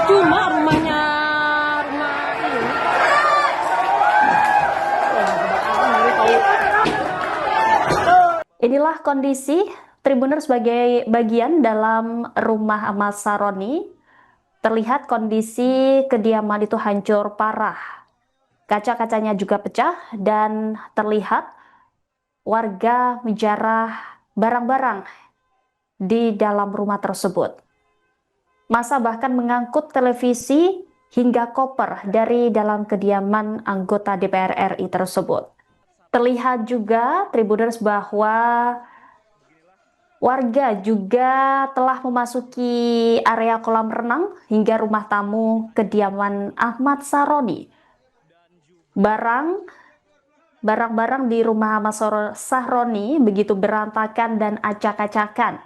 Cuma rumahnya rumah ini. Inilah kondisi Tribuners sebagai bagian dalam rumah Ahmad Saroni. Terlihat kondisi kediaman itu hancur parah. Kaca-kacanya juga pecah dan terlihat warga menjarah barang-barang di dalam rumah tersebut. Massa bahkan mengangkut televisi hingga koper dari dalam kediaman anggota DPR RI tersebut. Terlihat juga Tribuners bahwa warga juga telah memasuki area kolam renang hingga rumah tamu kediaman Ahmad Saroni. Barang-barang di rumah Ahmad Saroni begitu berantakan dan acak-acakan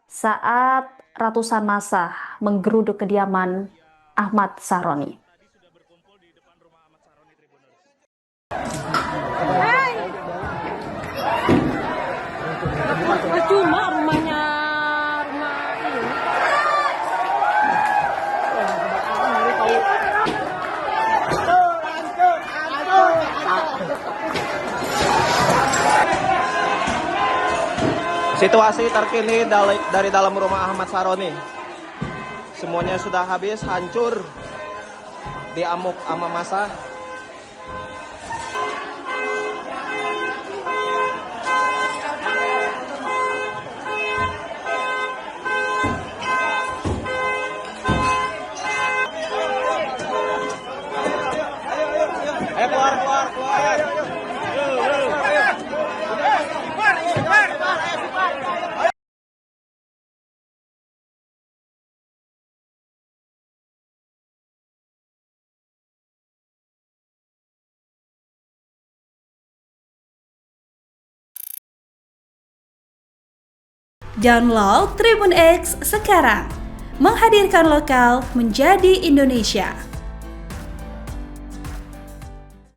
saat ratusan massa menggeruduk kediaman Ahmad Saroni. Cuma rumahnya rumah ini. Situasi terkini dari dalam rumah Ahmad Saroni. Semuanya sudah habis, hancur, diamuk sama massa. Ayo keluar. Download Tribun X sekarang, menghadirkan lokal menjadi Indonesia.